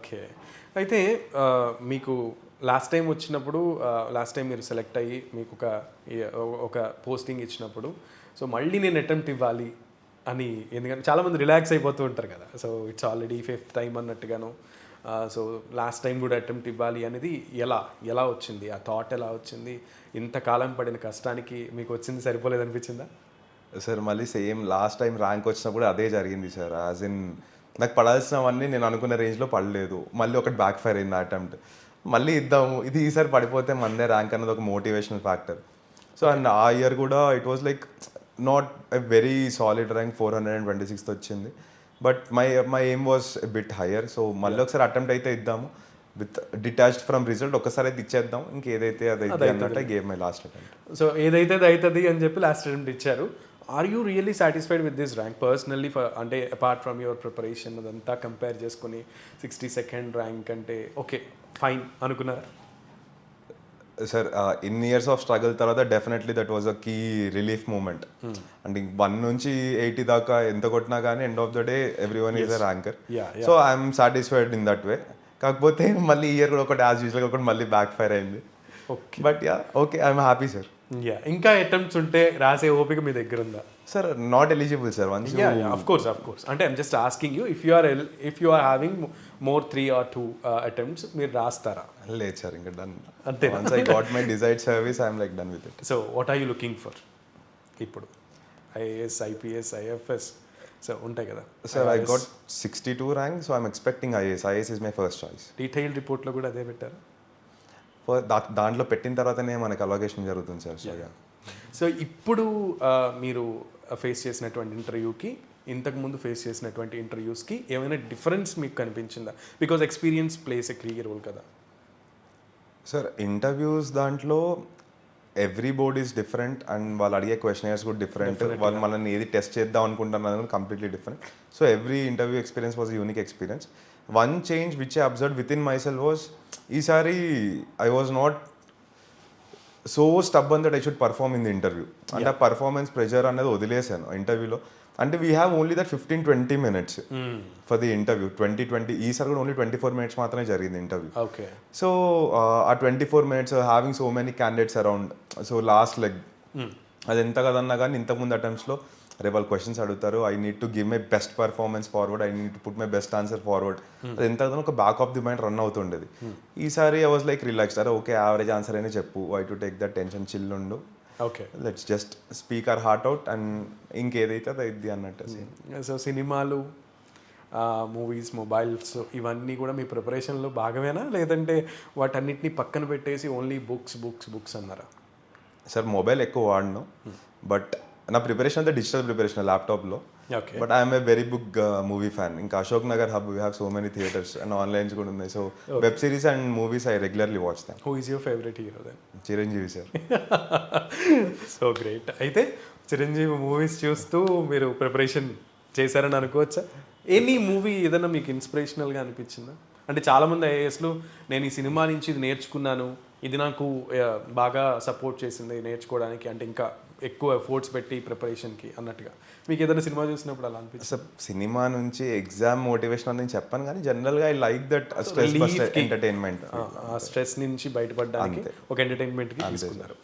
Okay. అయితే మీకు last time వచ్చినప్పుడు లాస్ట్ టైం మీరు సెలెక్ట్ అయ్యి మీకు ఒక పోస్టింగ్ ఇచ్చినప్పుడు సో మళ్ళీ నేను అటెంప్ట్ ఇవ్వాలి అని, ఎందుకంటే చాలామంది రిలాక్స్ అయిపోతూ ఉంటారు కదా, so it's already fifth time అన్నట్టుగాను. సో లాస్ట్ టైం కూడా అటెంప్ట్ ఇవ్వాలి అనేది ఎలా వచ్చింది, ఆ థాట్ ఎలా వచ్చింది? ఇంతకాలం పడిన కష్టానికి మీకు వచ్చింది సరిపోలేదనిపించిందా? సార్ మళ్ళీ సేమ్ లాస్ట్ టైం ర్యాంక్ వచ్చినప్పుడు అదే జరిగింది సార్. యాజ్ ఇన్ నాకు పడాల్సినవన్నీ నేను అనుకున్న రేంజ్లో పడలేదు. మళ్ళీ ఒకటి బ్యాక్ ఫైర్ అయింది అటెంప్ట్. మళ్ళీ ఇద్దాము, ఇది ఈసారి పడిపోతే మందే ర్యాంక్ అన్నది ఒక మోటివేషనల్ ఫ్యాక్టర్. సో అండ్ ఆ ఇయర్ కూడా it was like not a very solid rank, 426 వచ్చింది. But my aim was a bit higher. So మళ్ళీ ఒకసారి అటెంప్ట్ అయితే ఇద్దాము, విత్ డిటాచ్డ్ ఫ్రమ్ రిజల్ట్ ఒకసారి అయితే ఇచ్చేద్దాం, ఇంకేదైతే అది అన్నట్టు game my last attempt. So ఏదైతే అది అవుతుంది అని చెప్పి లాస్ట్ అటెంప్ట్ ఇచ్చారు. Are you really satisfied with this rank personally? అంటే అపార్ట్ ఫ్రమ్ యువర్ ప్రిపరేషన్ అదంతా కంపేర్ చేసుకుని 62nd ర్యాంక్ అంటే ఓకే ఫైన్ అనుకున్నారా? Sir in years of struggle తర్వాత definitely that was a key relief moment. అంటే 1 నుంచి 80 దాకా ఎంత కొట్టినా కానీ end of the day everyone is a ranker. So I'm satisfied in that way. కాకపోతే మళ్ళీ ఇయర్ కూడా ఒకటి యాజ్ యూజువల్గా ఒకటి మళ్ళీ బ్యాక్ ఫైర్ అయింది. Okay, but yeah okay, I'm happy sir. ఇంకా అటెంప్ట్స్ ఉంటే రాసే ఓపిక మీ దగ్గర ఉందా? Sir not eligible sir once. Of course అంటే I'm just asking you, if you are having more 3 or 2 attempts మీరు రాస్తారా? లేదు సార్, ఇంకా డన్ అంతే. Once I got my desired service I'm like done with it. So what are you looking for ఇప్పుడు? IAS, IPS, IFS so ఉంటాయి కదా sir. I got 62 rank, so I'm expecting IAS is my first choice. Detail రిపోర్ట్లో కూడా అదే పెట్టారు? దాంట్లో పెట్టిన తర్వాతనే మనకు అలొకేషన్ జరుగుతుంది సార్. సో ఇప్పుడు మీరు ఫేస్ చేసినటువంటి ఇంటర్వ్యూకి ఇంతకుముందు ఫేస్ చేసినటువంటి ఇంటర్వ్యూస్కి ఏమైనా డిఫరెన్స్ మీకు కనిపించిందా? Because experience place a clear role కదా సార్. ఇంటర్వ్యూస్ దాంట్లో every board is different and వాళ్ళు అడిగే క్వశ్చనర్స్ కూడా డిఫరెంట్. వాళ్ళు మనల్ని ఏది టెస్ట్ చేద్దాం అనుకుంటున్నారు completely different. So every interview experience was unique experience. One change which I observe within myself was, ఈసారి I was not so stubborn that I should perform in the interview. అంటే performance pressure అనేది వదిలేసాను ఇంటర్వ్యూలో. అంటే we have only that 15-20 minutes for the interview. 20 ఈసారి కూడా only 24 minutes మాత్రమే జరిగింది ఇంటర్వ్యూ. ఓకే. సో ఆ 24 minutes having so many candidates around, so last leg అది ఎంత కదన్నా కానీ ఇంతకుముందు అటెంప్ట్స్లో అరే వాళ్ళు క్వశ్చన్స్ అడుగుతారు, I need to give my best performance forward, I need to put my best answer forward. అది ఎంత కదన్నా ఒక back of the mind run అవుతుండేది. ఈసారి ఐ వాజ్ లైక్ రిలాక్స్డ్, అరే ఓకే యావరేజ్ ఆన్సర్ అయినా చెప్పు, I to take that tension, chill ఉండు, okay let's just speak our heart out and ఇంకేదైతే అది ఇది అన్నట్టు. సో సినిమాలు, మూవీస్, మొబైల్స్ ఇవన్నీ కూడా మీ ప్రిపరేషన్లో భాగమేనా, లేదంటే వాటన్నిటిని పక్కన పెట్టేసి ఓన్లీ బుక్స్ అన్నారా? సార్ మొబైల్ ఎక్కువ వాడను, బట్ నా ప్రిపరేషన్ అంతా డిజిటల్ ప్రిపరేషన్ ల్యాప్టాప్లో. But I'm a very big movie fan. ఇంకా Ashok Nagar hub we have so many theatres and onlines కూడా ఉన్నాయి. So web series and movies I regularly watch them. Who is your favourite hero then? Chiranjeevi sir. So great. అయితే Chiranjeevi movies చూస్తూ మీరు preparation చేశారని అనుకోవచ్చా? Any movie ఏదైనా మీకు ఇన్స్పిరేషనల్గా అనిపించిందా? అంటే చాలామంది ఐఏఎస్లు నేను ఈ సినిమా నుంచి ఇది నేర్చుకున్నాను, ఇది నాకు బాగా సపోర్ట్ చేసింది నేర్చుకోవడానికి, అంటే ఇంకా ఎక్కువ ఎఫర్ట్స్ పెట్టి ప్రిపరేషన్కి అన్నట్టుగా మీకు ఏదైనా సినిమా చూసినప్పుడు అలా అనిపిస్తుంది? సినిమా నుంచి ఎగ్జామ్ మోటివేషన్ అని చెప్పాను, కానీ జనరల్గా I like that stress entertainment. ఆ స్ట్రెస్ నుంచి బయటపడడానికి ఒక ఎంటర్టైన్మెంట్కి తీసుకున్నారు.